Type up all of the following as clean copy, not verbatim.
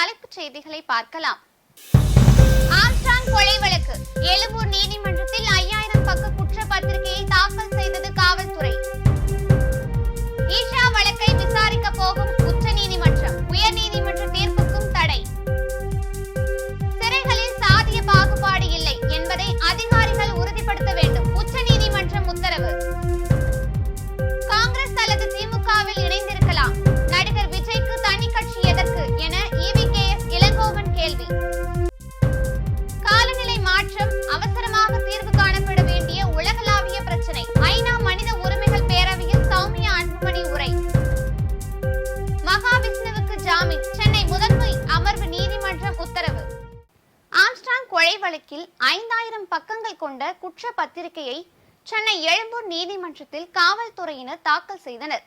தலைப்புச் செய்திகளை பார்க்கலாம். ஆம்ஸ்ட்ராங் கொலை வழக்கு எழும்பூர் நீதிமன்றத்தில் 5000 பக்க குற்றப்பத்திரிகையை தாக்கல் செய்தது காவல்துறை. ஈஷா வழக்கை விசாரிக்க போகும் உச்சநீதிமன்றம், உயர்நீதிமன்ற தீர்ப்புக்கும் தடை. சிறைகளில் சாதிய பாகுபாடு இல்லை என்பதை அதிகாரிகள் உறுதிப்படுத்த வேண்டும், உச்சநீதிமன்றம் உத்தரவு. காங்கிரஸ் அல்லது திமுகவில் இணைந்திருக்கலாம், நடிகர் விஜய்க்கு தனி கட்சி எதற்கு என ஈவிகேஎஸ் இளங்கோவன் கேள்வி. காலநிலை மாற்றம் அவசரமாக தீர்வு காணப்பட வேண்டிய உலகளாவிய பிரச்சனை, ஐநா மனித உரிமைகள் பேரவையில் சௌமியா அன்புமணி உரை. மகாவிஷ்ணுவுக்கு ஜாமீன், சென்னை முதன்மை அமர்வு நீதிமன்றம் உத்தரவு. ஆம்ஸ்ட்ராங் கொலை வழக்கில் 5000 பக்கங்கள் கொண்ட குற்றப்பத்திரிகையை சென்னை எழும்பூர் நீதிமன்றத்தில் காவல்துறையினர் தாக்கல் செய்தனர்.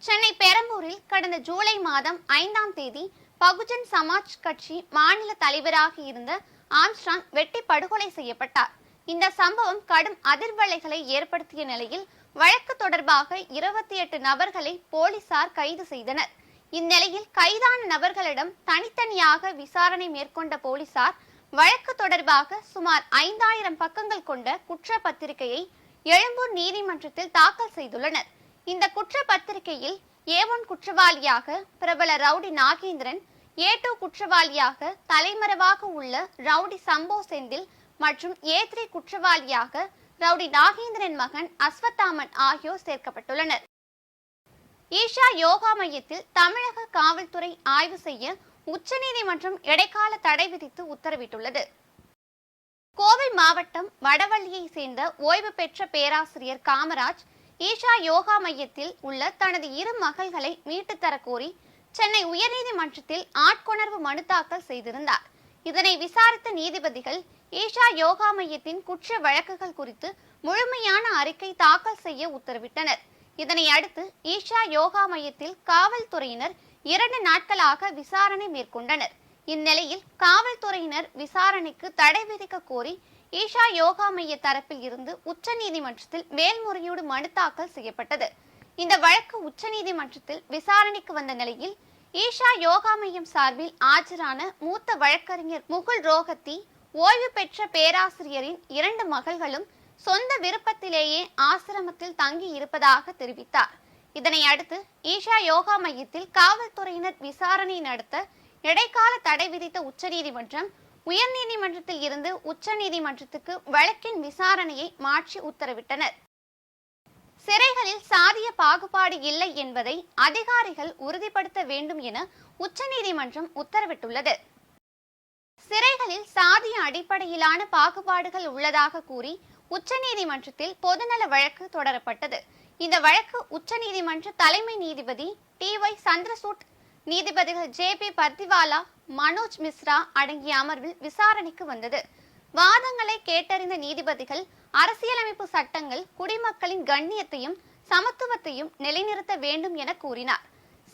சென்னை பெரம்பூரில் கடந்த ஜூலை மாதம் 5ஆம் தேதி பகுஜன் சமாஜ் கட்சி மாநில தலைவராக இருந்த ஆம்ஸ்ட்ராங் வெட்டி படுகொலை செய்யப்பட்டார். இந்த சம்பவம் கடும் அதிர்வலைகளை ஏற்படுத்திய நிலையில் வழக்கு தொடர்பாக 28 நபர்களை போலீசார் கைது செய்தனர். இந்நிலையில் கைதான நபர்களிடம் தனித்தனியாக விசாரணை மேற்கொண்ட போலீசார் வழக்கு தொடர்பாக சுமார் 5000 பக்கங்கள் கொண்ட குற்றப்பத்திரிகையை எழும்பூர் நீதிமன்றத்தில் தாக்கல் செய்துள்ளனர். இந்த குற்றப்பத்திரிகையில் A1 குற்றவாளியாக பிரபல ரவுடி நாகேந்திரன், A2 குற்றவாளியாக தலைமறைவாக உள்ள ரவுடி சம்போ செந்தில் மற்றும் A3 குற்றவாளியாக ரவுடி நாகேந்திரன் மகன் அஸ்வத்தாமன் ஆகியோர் சேர்க்கப்பட்டுள்ளனர். ஈஷா யோகா மையத்தில் தமிழக காவல்துறை ஆய்வு செய்ய உச்சநீதிமன்றம் இடைக்கால தடை விதித்து உத்தரவிட்டுள்ளது. கோவை மாவட்டம் வடவள்ளியை சேர்ந்த ஓய்வு பெற்ற பேராசிரியர் காமராஜ் ஈஷா யோகா மையத்தில் உள்ள தனது 2 மகள்களை மீட்டு தர கோரி சென்னை உயர்நீதிமன்றத்தில் ஆட்கொணர்வு மனு தாக்கல் செய்திருந்தார். இதனை விசாரித்த நீதிபதிகள் ஈஷா யோகா மையத்தின் குற்ற வழக்குகள் குறித்து முழுமையான அறிக்கை தாக்கல் செய்ய உத்தரவிட்டனர். இதனை அடுத்து ஈஷா யோகா மையத்தில் காவல்துறையினர் 2 நாட்களாக விசாரணை மேற்கொண்டனர். இந்நிலையில் காவல்துறையினர் விசாரணைக்கு தடை விதிக்க கோரி ஈஷா யோகா மைய தரப்பில் இருந்து உச்சநீதிமன்றத்தில் மேல்முறையீடு மனு தாக்கல் செய்யப்பட்டது. இந்த வழக்கு உச்சநீதிமன்றத்தில் விசாரணைக்கு வந்த நிலையில் ஈஷா யோகா மையம் சார்பில் ஆஜரான மூத்த வழக்கறிஞர் முகுல் ரோஹத்தி ஓய்வு பெற்ற பேராசிரியரின் 2 மகள்களும் சொந்த விருப்பத்திலேயே ஆசிரமத்தில் தங்கி இருப்பதாக தெரிவித்தார். இதனை அடுத்து ஈஷா யோகா மையத்தில் காவல்துறையினர் விசாரணை நடத்த இடைக்கால தடை விதித்த உச்சநீதிமன்றம் உயர்நீதிமன்றத்தில் இருந்து உச்சநீதிமன்றத்துக்கு வழக்கின் விசாரணையை மாற்றி உத்தரவிட்டனர். சிறைகளில் சாதிய பாகுபாடு இல்லை என்பதை அதிகாரிகள் உறுதிப்படுத்த வேண்டும் என உச்சநீதிமன்றம் உத்தரவிட்டுள்ளது. சிறைகளில் சாதிய அடிப்படையிலான பாகுபாடுகள் உள்ளதாக கூறி உச்சநீதிமன்றத்தில் பொதுநல வழக்கு தொடரப்பட்டது. இந்த வழக்கு உச்சநீதிமன்ற தலைமை நீதிபதி TY சந்திரசூட், நீதிபதிகள் JP பர்திவாலா, மனோஜ் மிஸ்ரா அடங்கிய அமர்வில் விசாரணைக்கு வந்தது. வாதங்களை கேட்டறிந்த நீதிபதிகள் அரசியலமைப்பு சட்டங்கள் குடிமக்களின் கண்ணியத்தையும் சமத்துவத்தையும் நிலைநிறுத்த வேண்டும் என கூறினார்.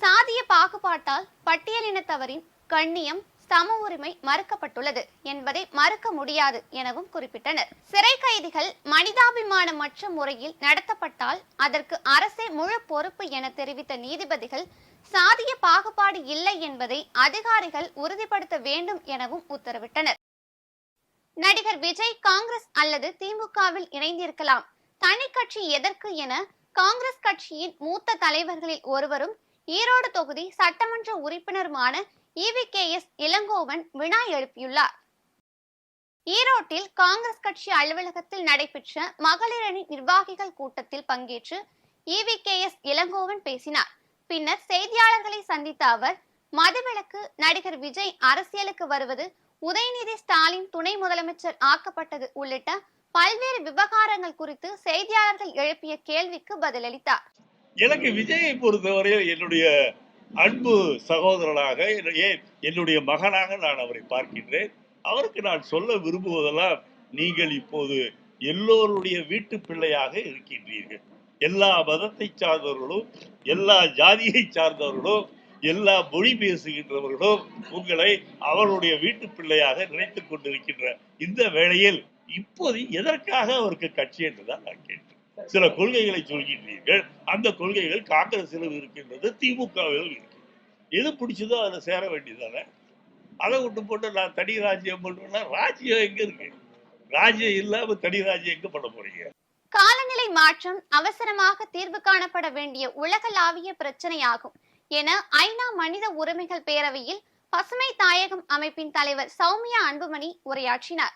சாதிய பாகுபாட்டால் பட்டியலினத்தவரின் கண்ணியம், சம உரிமை மறுக்கப்பட்டுள்ளது என்பதை மறுக்க முடியாது எனவும் குறிப்பிட்டனர். சிறை கைதிகள் மனிதாபிமானமற்ற முறையில் நடத்தப்பட்டால் அதற்கு அரசே முழு பொறுப்பு என தெரிவித்த நீதிபதிகள் சாதிய பாகுபாடு இல்லை என்பதை அதிகாரிகள் உறுதிப்படுத்த வேண்டும் எனவும் உத்தரவிட்டனர். நடிகர் விஜய் காங்கிரஸ் அல்லது திமுகவில் இணைந்திருக்கலாம், தனி கட்சி எதற்கு என காங்கிரஸ் கட்சியின் மூத்த தலைவர்களில் ஒருவரும் ஈரோடு தொகுதி சட்டமன்ற உறுப்பினருமான ஈவிகேஎஸ் இளங்கோவன் வினா எழுப்பியுள்ளார். ஈரோட்டில் காங்கிரஸ் கட்சி அலுவலகத்தில் நடைபெற்ற மகளிரணி நிர்வாகிகள் கூட்டத்தில் பங்கேற்று ஈவிகேஎஸ் இளங்கோவன் பேசினார். பின்னர் செய்தியாளர்களை சந்தித்த அவர், மதுவிலக்கு, நடிகர் விஜய் அரசியலுக்கு வருவது, உதயநிதி ஸ்டாலின் துணை முதலமைச்சர் ஆக்கப்பட்டது உள்ளிட்ட பல்வேறு விவகாரங்கள் குறித்து செய்தியாளர்கள் எழுப்பிய கேள்விக்கு பதிலளித்தார். எனக்கு விஜயை பொறுத்தவரையில் என்னுடைய அன்பு சகோதரனாக, என்னுடைய மகனாக நான் அவரை பார்க்கின்றேன். அவருக்கு நான் சொல்ல விரும்புவதெல்லாம், நீங்கள் இப்போது எல்லோருடைய வீட்டு பிள்ளையாக இருக்கின்றீர்கள். எல்லா மதத்தை சார்ந்தவர்களும், எல்லா ஜாதியை சார்ந்தவர்களும், எல்லா மொழி பேசுகின்றவர்களும் உங்களை அவருடைய வீட்டு பிள்ளையாக நினைத்துக் கொண்டிருக்கின்ற இந்த வேளையில் இப்போது எதற்காக அவருக்கு கட்சி என்றுதான் நான் கேட்டேன். சில கொள்கைகளை சொல்கின்றீர்கள், அந்த கொள்கைகள் காங்கிரசிலும் இருக்கின்றது, திமுகவிலும் இருக்கின்றது. எது பிடிச்சதோ அதில் சேர வேண்டியதானே. அதை விட்டு போட்டு நான் தனி ராஜ்யம் பண்ணுவேன்னா ராஜ்யம் எங்க இருக்கு? ராஜ்யம் இல்லாம தனி ராஜ்யம் எங்க பண்ண போறீங்க? காலநிலை மாற்றம் அவசரமாக தீர்வு காணப்பட வேண்டிய உலகளாவிய பிரச்சனையாகும் என ஐநா மனித உரிமைகள் பேரவையில் பசுமை தாயகம் அமைப்பின் தலைவர் சௌமியா அன்புமணி உரையாற்றினார்.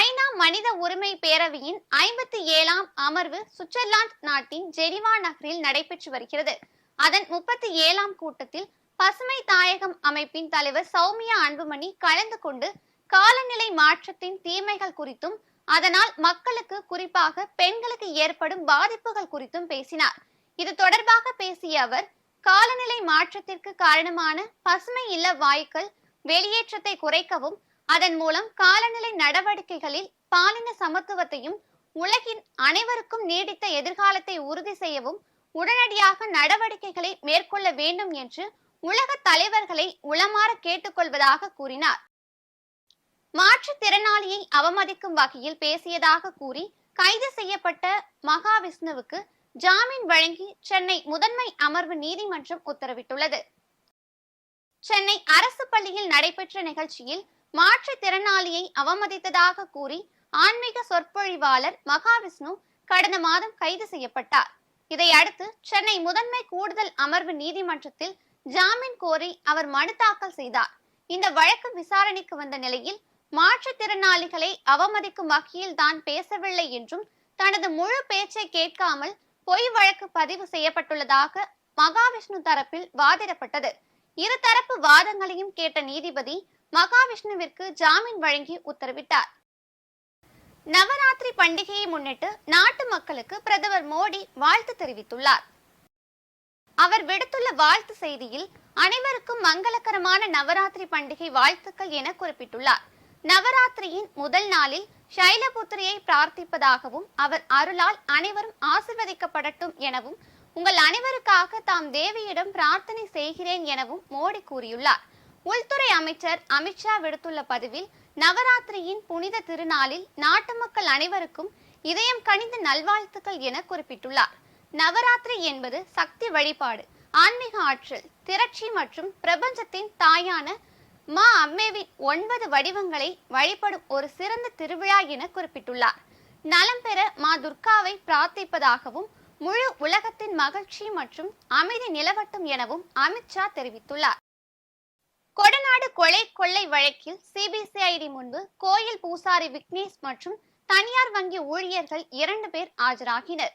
ஐநா மனித உரிமை பேரவையின் 57ஆம் அமர்வு சுவிட்சர்லாந்து நாட்டின் ஜெனிவா நகரில் நடைபெற்று வருகிறது. அதன் 37ஆம் கூட்டத்தில் பசுமை தாயகம் அமைப்பின் தலைவர் சௌமியா அன்புமணி கலந்து கொண்டு காலநிலை மாற்றத்தின் தீமைகள் குறித்தும் அதனால் மக்களுக்கு குறிப்பாக பெண்களுக்கு ஏற்படும் பாதிப்புகள் குறித்தும் பேசினார். இது தொடர்பாக பேசிய அவர், காலநிலை மாற்றத்திற்கு காரணமான பசுமை இல்ல வாயுக்கள் வெளியேற்றத்தை குறைக்கவும் அதன் மூலம் காலநிலை நடவடிக்கைகளில் பாலின சமத்துவத்தையும் உலகின் அனைவருக்கும் நீடித்த எதிர்காலத்தை உறுதி செய்யவும் உடனடியாக நடவடிக்கைகளை மேற்கொள்ள வேண்டும் என்று உலக தலைவர்களை உளமாற கேட்டுக்கொள்வதாக கூறினார். மாற்றுத்திறனாளியை அவமதிக்கும் வகையில் பேசியதாக கூறி கைது செய்யப்பட்ட மகாவிஷ்ணுவுக்கு ஜாமீன் வழங்கி சென்னை முதன்மை அமர்வு நீதிமன்றம் உத்தரவிட்டுள்ளது. சென்னை அரசு பள்ளியில் நடைபெற்ற நிகழ்ச்சியில் மாற்றுத்திறனாளியை அவமதித்ததாக கூறி ஆன்மீக சொற்பொழிவாளர் மகாவிஷ்ணு கடந்த மாதம் கைது செய்யப்பட்டார். இதையடுத்து சென்னை முதன்மை கூடுதல் அமர்வு நீதிமன்றத்தில் ஜாமீன் கோரி அவர் மனு தாக்கல் செய்தார். இந்த வழக்கு விசாரணைக்கு வந்த நிலையில் மாற்றுத்திறனாளிகளை அவமதிக்கும் வகையில் தான் பேசவில்லை என்றும் தனது முழு பேச்சை கேட்காமல் பொய் வழக்கு பதிவு செய்யப்பட்டுள்ளதாக மகாவிஷ்ணு தரப்பில் வாதிடப்பட்டது. இருதரப்பு வாதங்களையும் கேட்ட நீதிபதி மகாவிஷ்ணுவிற்கு ஜாமீன் வழங்கி உத்தரவிட்டார். நவராத்திரி பண்டிகையை முன்னிட்டு நாட்டு மக்களுக்கு பிரதமர் மோடி வாழ்த்து தெரிவித்துள்ளார். அவர் விடுத்துள்ள வாழ்த்து செய்தியில் அனைவருக்கும் மங்களகரமான நவராத்திரி பண்டிகை வாழ்த்துக்கள் என குறிப்பிட்டுள்ளார். நவராத்திரியின் முதல் நாளில் சைலபுத்திரியை பிரார்த்திப்பதாகவும் அவர் அருளால் அனைவரும் ஆசீர்வதிக்கப்படட்டும் எனவும் உங்கள் அனைவருக்காக தாம் தேவியிடம் பிரார்த்தனை செய்கிறேன் எனவும் மோடி கூறியுள்ளார். உள்துறை அமைச்சர் அமித்ஷா விடுத்துள்ள பதிவில் நவராத்திரியின் புனித திருநாளில் நாட்டு மக்கள் அனைவருக்கும் இதயம் கனிந்த நல்வாழ்த்துக்கள் என குறிப்பிட்டுள்ளார். நவராத்திரி என்பது சக்தி வழிபாடு, ஆன்மீக ஆற்றல், திரட்சி மற்றும் பிரபஞ்சத்தின் தாயான மா அம்மைவின் 9 வடிவங்களை வழிபடும் ஒரு சிறந்த திருவிழா என குறிப்பிட்டுள்ளார். நலம் பெற மா துர்காவை பிரார்த்திப்பதாகவும் முழு உலகத்தின் மகிழ்ச்சி மற்றும் அமைதி நிலவட்டும் எனவும் அமித்ஷா தெரிவித்துள்ளார். கொடநாடு கொள்ளை வழக்கில் சிபிசிஐடி முன்பு கோயில் பூசாரி விக்னேஷ் மற்றும் தனியார் வங்கி ஊழியர்கள் 2 பேர் ஆஜராகினர்.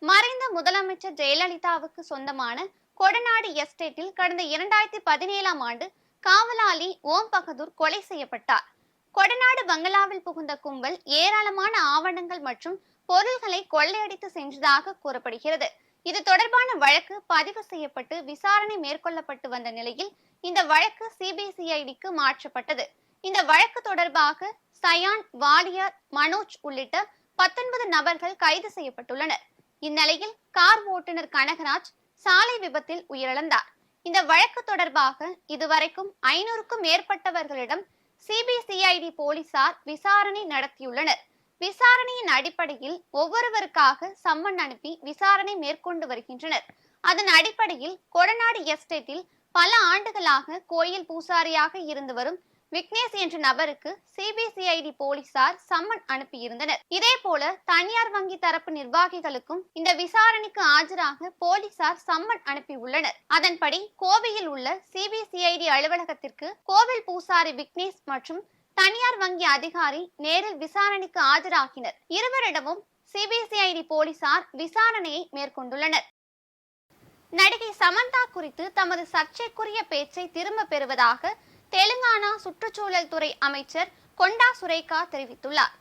மறைந்த முதலமைச்சர் ஜெயலலிதாவுக்கு சொந்தமான கொடநாடு எஸ்டேட்டில் கடந்த 2017ஆம் ஆண்டு காவலாளி ஓம் பகதூர் கொலை செய்யப்பட்டார். கொடநாடு பங்களாவில் புகுந்த கும்பல் ஏராளமான ஆவணங்கள் மற்றும் பொருள்களை கொள்ளையடித்து சென்றதாக கூறப்படுகிறது. இது தொடர்பான வழக்கு பதிவு செய்யப்பட்டு விசாரணை மேற்கொள்ளப்பட்டு வந்த நிலையில் இந்த வழக்கு சிபிசிஐடிக்கு மாற்றப்பட்டது. இந்த வழக்கு தொடர்பாக சயான், வாலியார், மனோஜ் உள்ளிட்ட 19 நபர்கள் கைது செய்யப்பட்டுள்ளனர். இந்நிலையில் கார் ஓட்டுநர் கனகராஜ் சாலை விபத்தில் உயிரிழந்தார். இந்த வழக்கு தொடர்பாக இதுவரைக்கும் 500க்கும் மேற்பட்டவர்களிடம் சிபிசிஐடி போலீசார் விசாரணை நடத்தியுள்ளனர். விசாரணையின் அடிப்படையில் ஒவ்வொருவருக்காக சம்மன் அனுப்பி விசாரணை மேற்கொண்டு வருகின்றனர். அதன் அடிப்படையில் கொடநாடு எஸ்டேட்டில் பல ஆண்டுகளாக கோயில் பூசாரியாக இருந்து வரும் விக்னேஷ் என்ற நபருக்கு சிபிசிஐடி போலீசார் சம்மன் அனுப்பியிருந்தனர். இதே போல தனியார் வங்கி தரப்பு நிர்வாகிகளுக்கும் இந்த விசாரணைக்கு ஆஜராக போலீசார் சம்மன் அனுப்பியுள்ளனர். அதன்படி கோவையில் உள்ள சிபிசிஐடி அலுவலகத்திற்கு கோவில் பூசாரி விக்னேஷ் மற்றும் தனியார் வங்கி அதிகாரி நேரில் விசாரணைக்கு ஆஜராகினர். இருவரிடமும் சிபிசிஐடி போலீசார் விசாரணையை மேற்கொண்டுள்ளனர். நடிகை சமந்தா குறித்து தமது சர்ச்சைக்குரிய பேச்சை திரும்ப பெறுவதாக தெலுங்கானா சுற்றுச்சூழல் துறை அமைச்சர் கொண்டா சுரேகா தெரிவித்துள்ளார்.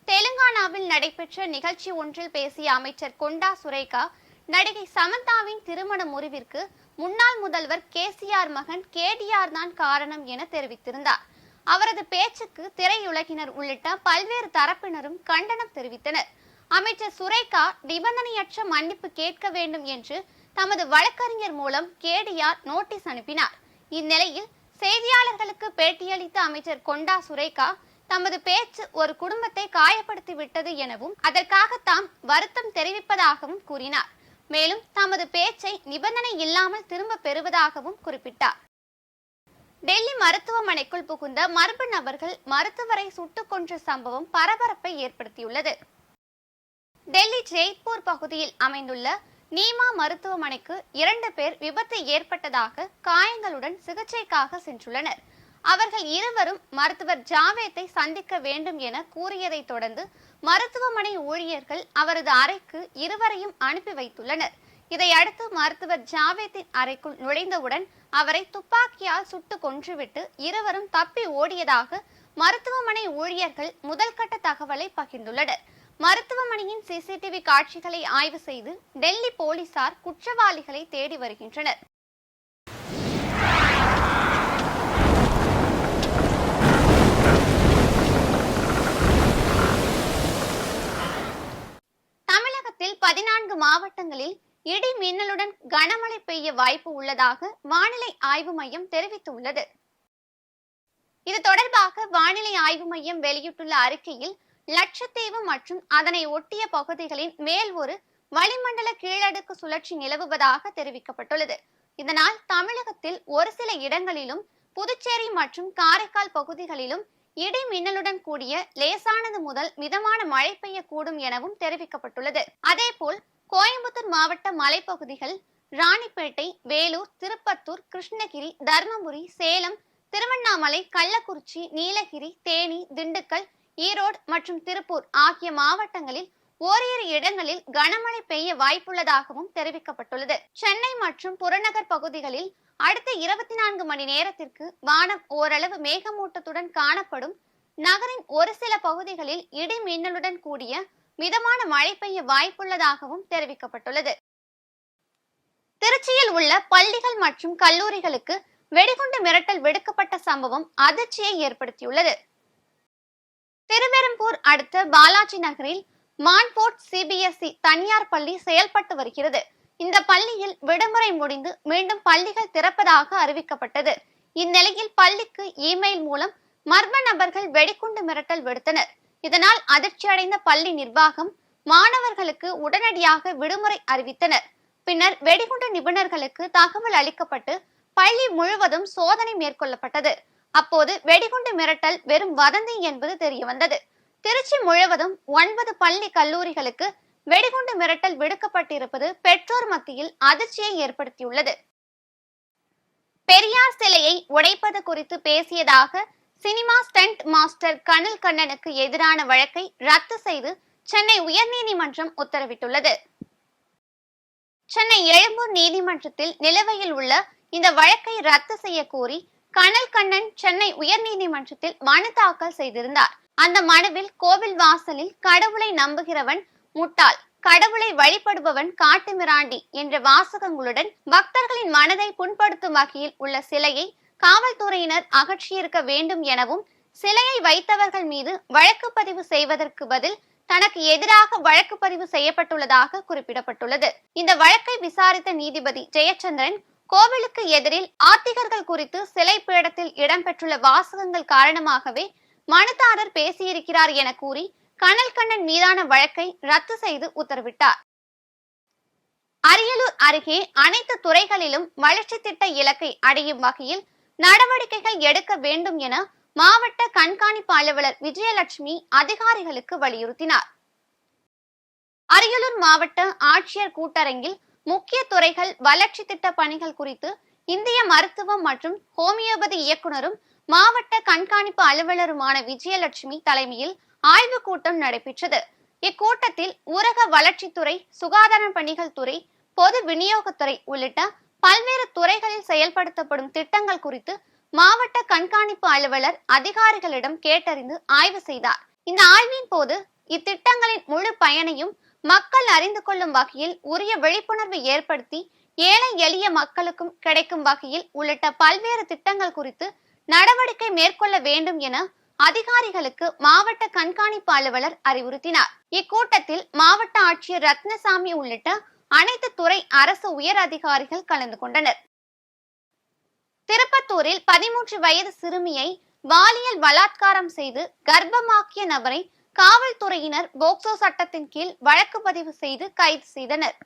தெலுங்கானாவில் நடைபெற்ற நிகழ்ச்சி ஒன்றில் பேசிய அமைச்சர் கொண்டா சுரேகா, நடிகை சமந்தாவின் திருமண முறிவிற்கு முன்னாள் முதல்வர் கேசிஆர் மகன் கேடிஆர் தான் காரணம் என தெரிவித்திருந்தார். அவரது பேச்சுக்கு திரையுலகினர் உள்ளிட்ட பல்வேறு தரப்பினரும் கண்டனம் தெரிவித்தனர். அமைச்சர் சுரேகா நிபந்தனையற்ற மன்னிப்பு கேட்க வேண்டும் என்று தமது வழக்கறிஞர் மூலம் கேடிஆர் நோட்டீஸ் அனுப்பினார். இந்நிலையில் செய்தியாளர்களுக்கு பேட்டியளித்த அமைச்சர் கொண்டா சுரேகா, தமது பேச்சு ஒரு குடும்பத்தை காயப்படுத்தி விட்டது எனவும் அதற்காக தாம் வருத்தம் தெரிவிப்பதாகவும் கூறினார். மேலும் தமது பேச்சை நிபந்தனை இல்லாமல் திரும்ப பெறுவதாகவும் குறிப்பிட்டார். டெல்லி மருத்துவமனைக்குள் புகுந்த மர்ம நபர்கள் மருத்துவரை சுட்டுக் கொன்ற சம்பவம் பரபரப்பை ஏற்படுத்தியுள்ளது. டெல்லி ஜெய்ப்பூர் பகுதியில் அமைந்துள்ள நீமா மருத்துவமனைக்கு 2 பேர் விபத்து ஏற்பட்டதாக காயங்களுடன் சிகிச்சைக்காக சென்றுள்ளனர். அவர்கள் இருவரும் மருத்துவர் ஜாவேத்தை சந்திக்க வேண்டும் என கூறியதை தொடர்ந்து மருத்துவமனை ஊழியர்கள் அவரது அறைக்கு இருவரையும் அனுப்பி வைத்துள்ளனர். இதையடுத்து மருத்துவர் ஜாவேத்தின் அறைக்குள் நுழைந்தவுடன் அவரை துப்பாக்கியால் சுட்டு கொன்றுவிட்டு இருவரும் தப்பி ஓடியதாக மருத்துவமனை ஊழியர்கள் முதல்கட்ட தகவலை பகிர்ந்துள்ளனர். மருத்துவமனையின் சிசிடிவி காட்சிகளை ஆய்வு செய்து டெல்லி போலீசார் குற்றவாளிகளை தேடி வருகின்றனர். தமிழகத்தில் 14 மாவட்டங்களில் இடி மின்னலுடன் கனமழை பெய்ய வாய்ப்பு உள்ளதாக வானிலை ஆய்வு மையம் தெரிவித்துள்ளது. இது தொடர்பாக வானிலை ஆய்வு மையம் வெளியிட்டுள்ள அறிக்கையில் லட்சத்தீவு மற்றும் அதனை ஒட்டிய பகுதிகளின் மேல் ஒரு வளிமண்டல கீழடுக்கு சுழற்சி நிலவுவதாக தெரிவிக்கப்பட்டுள்ளது. இதனால் தமிழகத்தில் ஒரு சில இடங்களிலும் புதுச்சேரி மற்றும் காரைக்கால் பகுதிகளிலும் இடி மின்னலுடன் கூடிய லேசானது முதல் மிதமான மழை பெய்யக்கூடும் எனவும் தெரிவிக்கப்பட்டுள்ளது. அதேபோல் கோயம்புத்தூர் மாவட்ட மலைப்பகுதிகள், ராணிப்பேட்டை, வேலூர், திருப்பத்தூர், கிருஷ்ணகிரி, தர்மபுரி, சேலம், திருவண்ணாமலை, கள்ளக்குறிச்சி, நீலகிரி, தேனி, திண்டுக்கல், ஈரோடு மற்றும் திருப்பூர் ஆகிய மாவட்டங்களில் ஓரிரு இடங்களில் கனமழை பெய்ய வாய்ப்புள்ளதாகவும் தெரிவிக்கப்பட்டுள்ளது. சென்னை மற்றும் புறநகர் பகுதிகளில் அடுத்த 24 மணி நேரத்திற்கு வானம் ஓரளவு மேகமூட்டத்துடன் காணப்படும். நகரின் ஒரு சில பகுதிகளில் இடி மின்னலுடன் கூடிய மிதமான மழை பெய்ய வாய்ப்புள்ளதாகவும் தெரிவிக்கப்பட்டுள்ளது. திருச்சியில் உள்ள பள்ளிகள் மற்றும் கல்லூரிகளுக்கு வெடிகுண்டு மிரட்டல் விடுக்கப்பட்ட சம்பவம் அதிர்ச்சியை ஏற்படுத்தியுள்ளது. திருவெரும்பூர் அடுத்த பாலாஜி நகரில் மான்போர்ட் சிபிஎஸ்இ தனியார் பள்ளி செயல்பட்டு வருகிறது. இந்த பள்ளியில் விடுமுறை முடிந்து மீண்டும் பள்ளிகள் திறப்பதாக அறிவிக்கப்பட்டது. இந்நிலையில் பள்ளிக்கு இமெயில் மூலம் மர்ம நபர்கள் வெடிகுண்டு மிரட்டல் விடுத்தனர். இதனால் அதிர்ச்சியடைந்த பள்ளி நிர்வாகம் மாணவர்களுக்கு உடனடியாக விடுமுறை அறிவித்தனர். பின்னர் வெடிகுண்டு நிபுணர்களுக்கு தகவல் அளிக்கப்பட்டு பள்ளி முழுவதும் சோதனை மேற்கொள்ளப்பட்டது. அப்போது வெடிகுண்டு மிரட்டல் வெறும் வதந்தி என்பது தெரியவந்தது. திருச்சி முழுவதும் 9 பள்ளி கல்லூரிகளுக்கு வெடிகுண்டு மிரட்டல் விடுக்கப்பட்டிருப்பது பெற்றோர் மத்தியில் அதிர்ச்சியை ஏற்படுத்தியுள்ளது. பெரியார் சிலையை உடைப்பது குறித்து பேசியதாக சினிமா ஸ்டண்ட் மாஸ்டர் கனல் கண்ணனுக்கு எதிரான வழக்கை ரத்து செய்து சென்னை உயர்நீதிமன்றம் உத்தரவிட்டுள்ளது. சென்னை எழும்பூர் நீதிமன்றத்தில் நிலுவையில் உள்ள இந்த வழக்கை ரத்து செய்ய கோரி கனல் கண்ணன் சென்னை உயர்நீதிமன்றத்தில் மனு தாக்கல் செய்திருந்தார். அந்த மனுவில் கோவில் வாசலில் கடவுளை நம்புகிறவன் முட்டாள், கடவுளை வழிபடுபவன் காட்டுமிராண்டி என்ற வாசகங்களுடன் பக்தர்களின் மனதை புண்படுத்தும் வகையில் உள்ள சிலையை காவல்துறையினர் அகற்றியிருக்க வேண்டும் எனவும், சிலையை வைத்தவர்கள் மீது வழக்கு பதிவு செய்வதற்கு பதில் தனக்கு எதிராக வழக்கு பதிவு செய்யப்பட்டுள்ளதாக குறிப்பிடப்பட்டுள்ளது. இந்த வழக்கை விசாரித்த நீதிபதி ஜெயச்சந்திரன், கோவிலுக்கு எதிரில் ஆத்திகர்கள் குறித்து சிலை பீடத்தில் இடம்பெற்றுள்ள வாசகங்கள் காரணமாகவே மனுதாரர் பேசியிருக்கிறார் என கூறி கனல் கண்ணன் மீதான வழக்கை ரத்து செய்து உத்தரவிட்டார். அரியலூர் அருகே அனைத்து துறைகளிலும் வளர்ச்சி திட்ட இலக்கை அடையும் வகையில் நடவடிக்கைகள் எடுக்க வேண்டும் என மாவட்ட கண்காணிப்பு அலுவலர் விஜயலட்சுமி அதிகாரிகளுக்கு வலியுறுத்தினார். அரியலூர் மாவட்ட ஆட்சியர் கூட்டரங்கில் முக்கிய துறைகள் வளர்ச்சி திட்ட பணிகள் குறித்து இந்திய மருத்துவம் மற்றும் ஹோமியோபதி இயக்குனரும் மாவட்ட கண்காணிப்பு அலுவலருமான விஜயலட்சுமி தலைமையில் ஆய்வு கூட்டம் நடைபெற்றது. இக்கூட்டத்தில் ஊரக வளர்ச்சித்துறை, சுகாதார பணிகள் துறை, பொது விநியோகத்துறை உள்ளிட்ட பல்வேறு துறைகளில் செயல்படுத்தப்படும் திட்டங்கள் குறித்து மாவட்ட கண்காணிப்பு அலுவலர் அதிகாரிகளிடம் கேட்டறிந்து ஆய்வு செய்தார். இந்த ஆய்வின் போது இத்திட்டங்களின் முழு பயனையும் மக்கள் அறிந்து கொள்ளும் வகையில் உரிய விழிப்புணர்வு ஏற்படுத்தி ஏழை எளிய மக்களுக்கும் கிடைக்கும் வகையில் உள்ளிட்ட பல்வேறு திட்டங்கள் குறித்து நடவடிக்கை மேற்கொள்ள வேண்டும் என அதிகாரிகளுக்கு மாவட்ட கண்காணிப்பு அலுவலர் அறிவுறுத்தினார். இக்கூட்டத்தில் மாவட்ட ஆட்சியர் ரத்னசாமி உள்ளிட்ட அனைத்து துறை அரசு உயர் அதிகாரிகள் கலந்து கொண்டனர். திருப்பத்தூரில் 13 வயது சிறுமியை பாலியல் பலாத்காரம் செய்து கர்ப்பமாக்கிய நபரை காவல்துறையினர் போக்சோ சட்டத்தின் கீழ் வழக்கு பதிவு செய்து கைது செய்தனர்.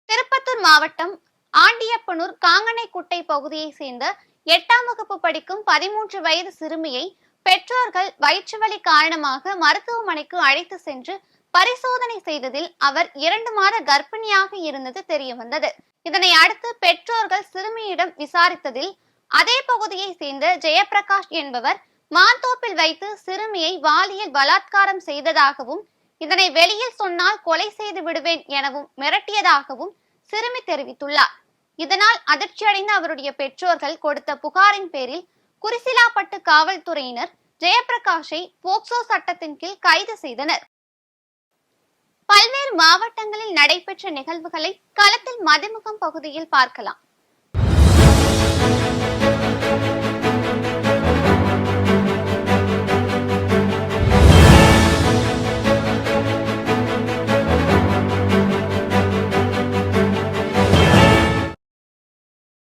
திருப்பத்தூர் மாவட்டம் ஆண்டியப்பனூர் காங்கனைக்குட்டை பகுதியை சேர்ந்த 8ஆம் வகுப்பு படிக்கும் 13 வயது சிறுமியை பெற்றோர்கள் வயிற்றுவலி காரணமாக மருத்துவமனைக்கு அழைத்து சென்று பரிசோதனை செய்ததில் அவர் 2 மாத கர்ப்பிணியாக இருந்தது தெரியவந்தது. இதனை அடுத்து பெற்றோர்கள் சிறுமியிடம் விசாரித்ததில் அதே பகுதியை சேர்ந்த ஜெயபிரகாஷ் என்பவர் மாந்தோப்பில் வைத்து சிறுமியை பாலியல் பலாத்காரம் செய்ததாகவும், இதனை வெளியில் சொன்னால் கொலை செய்து விடுவேன் எனவும் மிரட்டியதாகவும் சிறுமி தெரிவித்துள்ளார். இதனால் அதிர்ச்சியடைந்த அவருடைய பெற்றோர்கள் கொடுத்த புகாரின் பேரில் குறிசிலாப்பட்டு காவல்துறையினர் ஜெயபிரகாஷை போக்சோ சட்டத்தின் கீழ் கைது செய்தனர். பல்வேறு மாவட்டங்களில் நடைபெற்ற நிகழ்வுகளை களத்தில் மதிமுகம் பகுதியில் பார்க்கலாம்.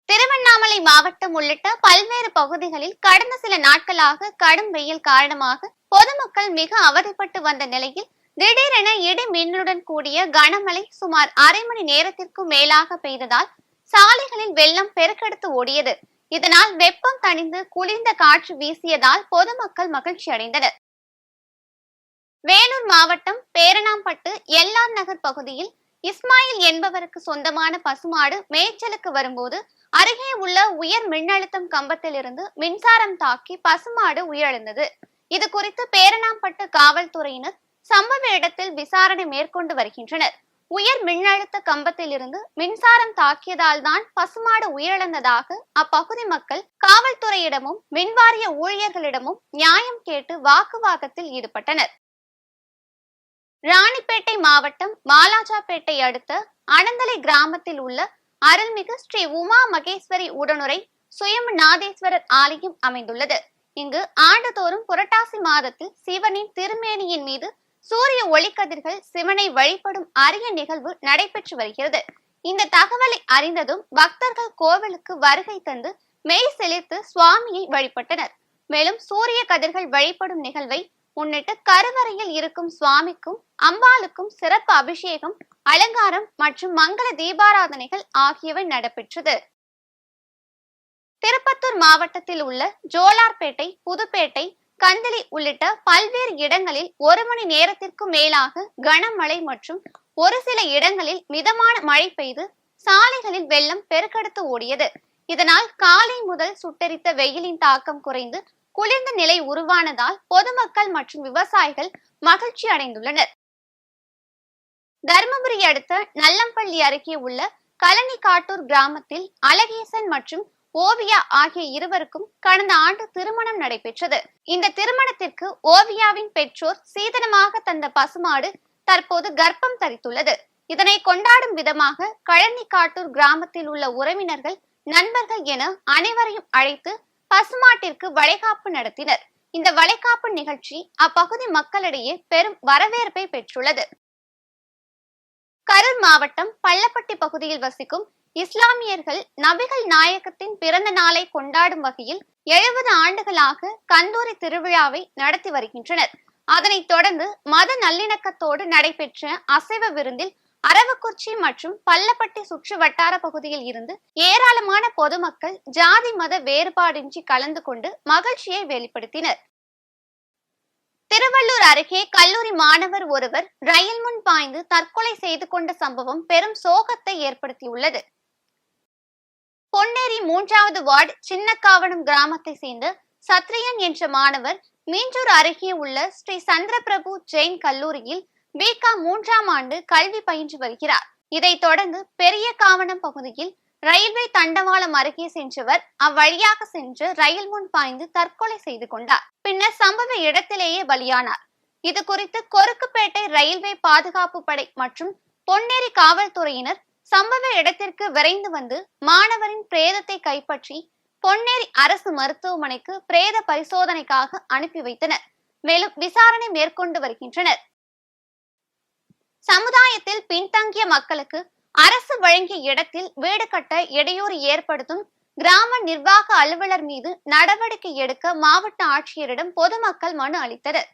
திருவண்ணாமலை மாவட்டம் உள்ளிட்ட பல்வேறு பகுதிகளில் கடந்த சில நாட்களாக கடும் வெயில் காரணமாக பொதுமக்கள் மிக அவதிப்பட்டு வந்த நிலையில் திடீரென இடி மின்னலுடன் கூடிய கனமழை சுமார் அரை மணி நேரத்திற்கும் மேலாக பெய்ததால் சாலைகளில் வெள்ளம் பெருக்கெடுத்து ஓடியது. இதனால் வெப்பம் தணிந்து குளிர்ந்த காற்று வீசியதால் பொதுமக்கள் மகிழ்ச்சி அடைந்தனர். வேலூர் மாவட்டம் பேரணாம்பட்டு எல்ஆர் நகர் பகுதியில் இஸ்மாயில் என்பவருக்கு சொந்தமான பசுமாடு மேய்ச்சலுக்கு வரும்போது அருகே உள்ள உயர் மின்னழுத்தம் கம்பத்திலிருந்து மின்சாரம் தாக்கி பசுமாடு உயிரிழந்தது. இது குறித்து பேரணாம்பட்டு காவல்துறையினர் சம்பவ இடத்தில் விசாரணை மேற்கொண்டு வருகின்றனர். உயர் மின்னழுத்த கம்பத்தில் இருந்து மின்சாரம் தாக்கியதால் தான் பசுமாடு உயிரிழந்ததாக அப்பகுதி மக்கள் காவல்துறையிடமும் மின்வாரிய ஊழியர்களிடமும் நியாயம் கேட்டு வாக்குவாதத்தில் ஈடுபட்டனர். ராணிப்பேட்டை மாவட்டம் வாலாஜாபேட்டை அடுத்த அனந்தலை கிராமத்தில் உள்ள அருள்மிகு ஸ்ரீ உமா மகேஸ்வரி உடனுரை சுயம்புநாதேஸ்வரர் ஆலயம் அமைந்துள்ளது. இங்கு ஆண்டுதோறும் புரட்டாசி மாதத்தில் சிவனின் திருமேனியின் மீது சூரிய ஒளிக்கதிர்கள் சிவனை வழிபடும் அரிய நிகழ்வு நடைபெற்று வருகிறது. இந்த தகவலை அறிந்ததும் பக்தர்கள் கோவிலுக்கு வருகை தந்து மெய் செலுத்து சுவாமியை வழிபட்டனர். மேலும் சூரிய கதிர்கள் வழிபடும் நிகழ்வை முன்னிட்டு கருவறையில் இருக்கும் சுவாமிக்கும் அம்பாளுக்கும் சிறப்பு அபிஷேகம், அலங்காரம் மற்றும் மங்கள தீபாராதனைகள் ஆகியவை நடைபெற்றது. திருப்பத்தூர் மாவட்டத்தில் உள்ள ஜோலார்பேட்டை, புதுப்பேட்டை, கந்தளி உள்ளிட்ட பல்வேறு இடங்களில் 1 மணி நேரத்திற்கும் மேலாக கனமழை மற்றும் ஒரு சில இடங்களில் மிதமான மழை பெய்து சாலைகளில் வெள்ளம் பெருக்கெடுத்து ஓடியது. இதனால் காலை முதல் சுட்டெரித்த வெயிலின் தாக்கம் குறைந்து குளிர்ந்த நிலை உருவானதால் பொதுமக்கள் மற்றும் விவசாயிகள் மகிழ்ச்சி அடைந்துள்ளனர். தருமபுரி அடுத்த நல்லம்பள்ளி அருகே உள்ள கலனிக்காட்டூர் கிராமத்தில் அழகேசன் மற்றும் ஓவியா ஆகிய இருவருக்கும் கடந்த ஆண்டு திருமணம் நடைபெற்றது. இந்த திருமணத்திற்கு ஓவியாவின் பெற்றோர் சீதனமாக தந்த பசுமாடு தற்போது கர்ப்பம் தரித்துள்ளது. இதனை கொண்டாடும் விதமாக கழனிக்காட்டூர் கிராமத்தில் உள்ள உறவினர்கள், நண்பர்கள் என அனைவரையும் அழைத்து பசுமாட்டிற்கு வளைகாப்பு நடத்தினர். இந்த வளைகாப்பு நிகழ்ச்சி அப்பகுதி மக்களிடையே பெரும் வரவேற்பை பெற்றுள்ளது. கரூர் மாவட்டம் பள்ளப்பட்டி பகுதியில் வசிக்கும் இஸ்லாமியர்கள் நபிகள் நாயகத்தின் பிறந்த நாளை கொண்டாடும் வகையில் 70 ஆண்டுகளாக கந்தூரி திருவிழாவை நடத்தி வருகின்றனர். அதனைத் தொடர்ந்து மத நல்லிணக்கத்தோடு நடைபெற்ற அசைவ விருந்தில் அரவக்குறிச்சி மற்றும் பள்ளப்பட்டி சுற்று வட்டார பகுதியில் இருந்து ஏராளமான பொதுமக்கள் ஜாதி மத வேறுபாடின்றி கலந்து கொண்டு மகிழ்ச்சியை வெளிப்படுத்தினர். திருவள்ளூர் அருகே கல்லூரி மாணவர் ஒருவர் ரயில் முன் பாய்ந்து தற்கொலை செய்து கொண்ட சம்பவம் பெரும் சோகத்தை ஏற்படுத்தியுள்ளது. பொன்னேரி 3வது வார்டு சின்னக்காவனம் கிராமத்தை சேர்ந்த சத்ரியன் என்ற மாணவர் மீஞ்சூர் அருகே உள்ள ஸ்ரீ சந்திரபிரபு ஜெயின் கல்லூரியில் பிகாம் 3ஆம் ஆண்டு கல்வி பயின்று வருகிறார். இதைத் தொடர்ந்து பெரிய காவனம் பகுதியில் ரயில்வே தண்டவாளம் அருகே சென்றவர் அவ்வழியாக சென்று ரயில் முன் பாய்ந்து தற்கொலை செய்து கொண்டார். பின்னர் சம்பவ இடத்திலேயே பலியானார். இது குறித்து கொருக்குப்பேட்டை ரயில்வே பாதுகாப்பு படை மற்றும் பொன்னேரி காவல்துறையினர் சம்பவ இடத்திற்கு விரைந்து வந்து மாணவரின் பிரேதத்தை கைப்பற்றி பொன்னேரி அரசு மருத்துவமனைக்கு பிரேத பரிசோதனைக்காக அனுப்பி வைத்தனர். மேலும் விசாரணை மேற்கொண்டு வருகின்றனர். சமுதாயத்தில் பின்தங்கிய மக்களுக்கு அரசு வழங்கிய இடத்தில் வீடு கட்ட இடையூறு ஏற்படுத்தும் கிராம நிர்வாக அலுவலர் மீது நடவடிக்கை எடுக்க மாவட்ட ஆட்சியரிடம் பொதுமக்கள் மனு அளித்தனர்.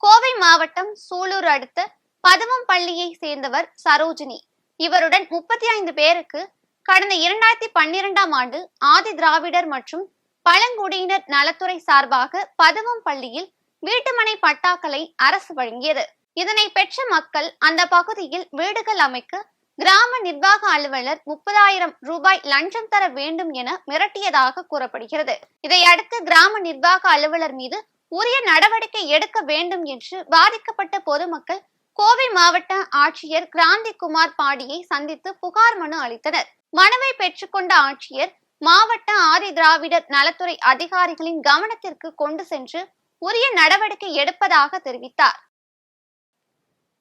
கோவை மாவட்டம் சூலூர் அடுத்த பதவம்பள்ளியை சேர்ந்தவர் சரோஜினி. இவருடன் 35 பேருக்கு கடந்த 2012ஆம் ஆண்டு ஆதி திராவிடர் மற்றும் பழங்குடியினர் நலத்துறை சார்பாக பதுவம் பள்ளியில் வீட்டுமனை பட்டாக்களை அரசு வழங்கியது. இதனை பெற்ற மக்கள் அந்த பகுதியில் வீடுகள் அமைக்க கிராம நிர்வாக அலுவலர் 30,000 ரூபாய் லஞ்சம் தர வேண்டும் என மிரட்டியதாக கூறப்படுகிறது. இதையடுத்து கிராம நிர்வாக அலுவலர் மீது உரிய நடவடிக்கை எடுக்க வேண்டும் என்று பாதிக்கப்பட்ட பொதுமக்கள் கோவை மாவட்ட ஆட்சியர் கிராந்திகுமார் பாடியை சந்தித்து புகார் மனு அளித்தனர். மனுவை பெற்றுக்கொண்ட ஆட்சியர் மாவட்ட ஆதி திராவிடர் நலத்துறை அதிகாரிகளின் கவனத்திற்கு கொண்டு சென்று உரிய நடவடிக்கை எடுப்பதாக தெரிவித்தார்.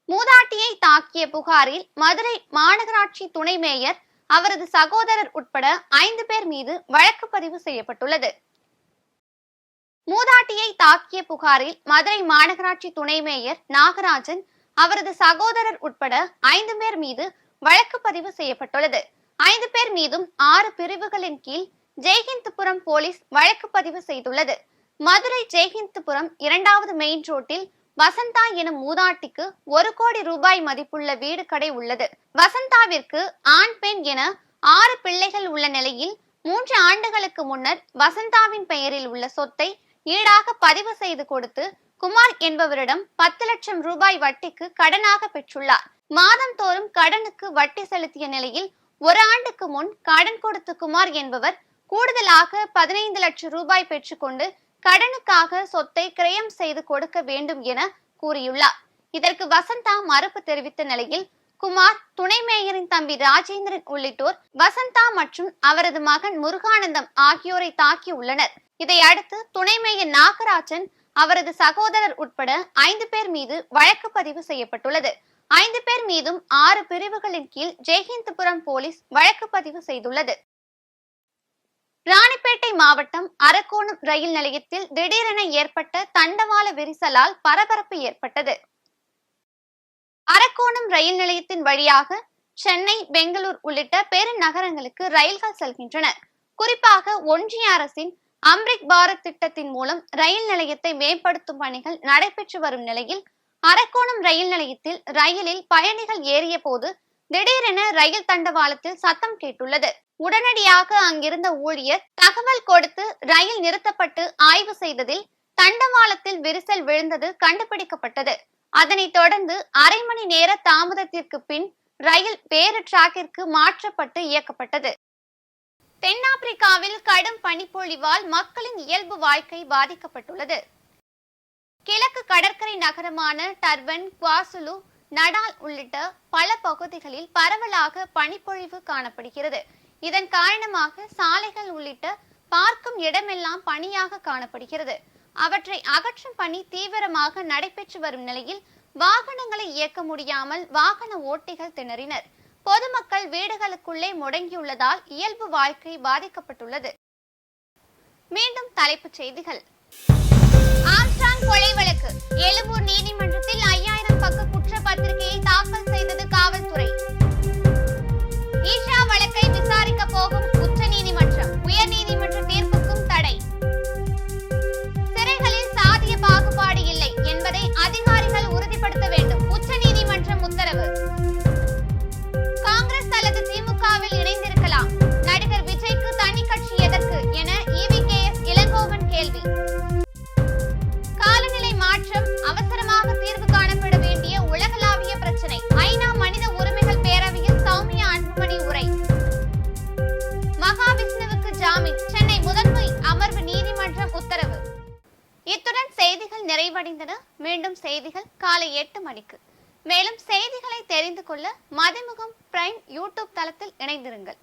மூதாட்டியை தாக்கிய புகாரில் மதுரை மாநகராட்சி துணை மேயர், அவரது சகோதரர் உட்பட 5 பேர் மீது வழக்கு பதிவு செய்யப்பட்டுள்ளது. மூதாட்டியை தாக்கிய புகாரில் மதுரை மாநகராட்சி துணை மேயர் நாகராஜன், அவரது சகோதரர் உட்பட 5 பேர் மீது வழக்கு பதிவு செய்யப்பட்டுள்ளது. 5 பேர் மீதும் 6 பிரிவுகளின் கீழ் ஜெய்ஹிந்த்புரம் போலீஸ் வழக்கு பதிவு செய்துள்ளது. மதுரை ஜெய்ஹிந்த்புரம் 2வது மெயின் ரோட்டில் வசந்தா எனும் மூதாட்டிக்கு 1 கோடி ரூபாய் மதிப்புள்ள வீடு கடை உள்ளது. வசந்தாவிற்கு ஆண் பெண் என 6 பிள்ளைகள் உள்ள நிலையில் 3 ஆண்டுகளுக்கு முன்னர் வசந்தாவின் பெயரில் உள்ள சொத்தை ஈடாக பதிவு செய்து கொடுத்து குமார் என்பவரிடம் 10 லட்சம் ரூபாய் வட்டிக்கு கடனாக பெற்றுள்ளார். மாதந்தோறும் கடனுக்கு வட்டி செலுத்திய நிலையில் 1 ஆண்டுக்கு முன் கடன் கொடுத்த குமார் என்பவர் கூடுதலாக 15 லட்சம் ரூபாய் பெற்றுக்கொண்டு கடனுக்காக சொத்தை கிரயம் செய்து கொடுக்க வேண்டும் என கூறியுள்ளார். இதற்கு வசந்தா மறுப்பு தெரிவித்த நிலையில் குமார், துணை மேயரின் தம்பி ராஜேந்திரன் உள்ளிட்டோர் வசந்தா மற்றும் அவரது மகன் முருகானந்தம் ஆகியோரை தாக்கி உள்ளனர். இதையடுத்து துணை மேயர் நாகராஜன், அவரது சகோதரர் உட்பட 5 பேர் மீது வழக்கு பதிவு செய்யப்பட்டுள்ளது. 5 பேர் மீதும் 6 பிரிவுகளின் கீழ் ஜெய்ஹிந்த்புரம் போலீஸ் வழக்கு பதிவு செய்துள்ளது. ராணிப்பேட்டை மாவட்டம் அரக்கோணம் ரயில் நிலையத்தில் திடீரென ஏற்பட்ட தண்டவாள விரிசலால் பரபரப்பு ஏற்பட்டது. அரக்கோணம் ரயில் நிலையத்தின் வழியாக சென்னை, பெங்களூர் உள்ளிட்ட பெருநகரங்களுக்கு ரயில்கள் செல்கின்றன. குறிப்பாக ஒன்றிய அரசின் அம்ரித் பாரத் திட்டத்தின் மூலம் ரயில் நிலையத்தை மேம்படுத்தும் பணிகள் நடைபெற்று வரும் நிலையில் அரக்கோணம் ரயில் நிலையத்தில் ரயிலில் பயணிகள் ஏறிய போது திடீரென ரயில் தண்டவாளத்தில் சத்தம் கேட்டுள்ளது. உடனடியாக அங்கிருந்த ஊழியர் தகவல் கொடுத்து ரயில் நிறுத்தப்பட்டு ஆய்வு செய்ததில் தண்டவாளத்தில் விரிசல் விழுந்தது கண்டுபிடிக்கப்பட்டது. அதனைத் தொடர்ந்து அரை மணி நேர தாமதத்திற்கு பின் ரயில் வேறு டிராக்கிற்கு மாற்றப்பட்டு இயக்கப்பட்டது. தென்னாப்பிரிக்காவில் கடும் பனிப்பொழிவால் மக்களின் இயல்பு வாழ்க்கை பாதிக்கப்பட்டுள்ளது. கிழக்கு கடற்கரை நகரமான டர்பன், குவாசுலு, நடால் உள்ளிட்ட பல பகுதிகளில் பரவலாக பனிப்பொழிவு காணப்படுகிறது. இதன் காரணமாக சாலைகள் உள்ளிட்ட பார்க்கும் இடமெல்லாம் பனியாக காணப்படுகிறது. அவற்றை அகற்றும் பணி தீவிரமாக நடைபெற்று வரும் நிலையில் வாகனங்களை இயக்க முடியாமல் வாகன ஓட்டிகள் திணறினர். பொதுமக்கள் வீடுகளுக்குள்ளே முடங்கியுள்ளதால் இயல்பு வாழ்க்கை பாதிக்கப்பட்டுள்ளது. மீண்டும் தலைப்புச் செய்திகள். ஆம்ஸ்ட்ராங் கொலை வழக்கு எழும்பூர் நீதிமன்றத்தில் 5000 பக்க குற்றப்பத்திரிகையை தாக்கல் செய்தது காவல்துறை. ஈஷா வழக்கை விசாரிக்க போகும் உச்ச நீதிமன்றம், உயர் நீதிமன்ற தீர்ப்புக்கும் தடை. சிறைகளில் சாதிய பாகுபாடு இல்லை என்பதை அதிகாரிகள் உறுதிப்படுத்த வேண்டும், உச்ச நீதிமன்றம் உத்தரவு. காங்கிரஸ் அல்லது திமுகவில் இணைந்திருக்கலாம், நடிகர் விஜய்க்கு தனி கட்சி எதற்கு என EVKS இளங்கோவன் கேள்வி. காலநிலை மாற்றம் அவசரமாக தீர்வு காணப்பட வேண்டிய உலகளாவிய பிரச்சனை, ஐநா மனித உரிமைகள் பேரவையில் சௌமியா அன்புமணி உரை. மகாவிஷ்ணுவுக்கு ஜாமீன், சென்னை முதன்மை அமர்வு நீதிமன்றம் உத்தரவு. இத்துடன் செய்திகள் நிறைவடைந்தன. மீண்டும் செய்திகள் காலை 8 மணிக்கு. மேலும் செய்திகளை தெரிந்து கொள்ள மதிமுகம் பிரைம் யூடியூப் தளத்தில் இணைந்திருங்கள்.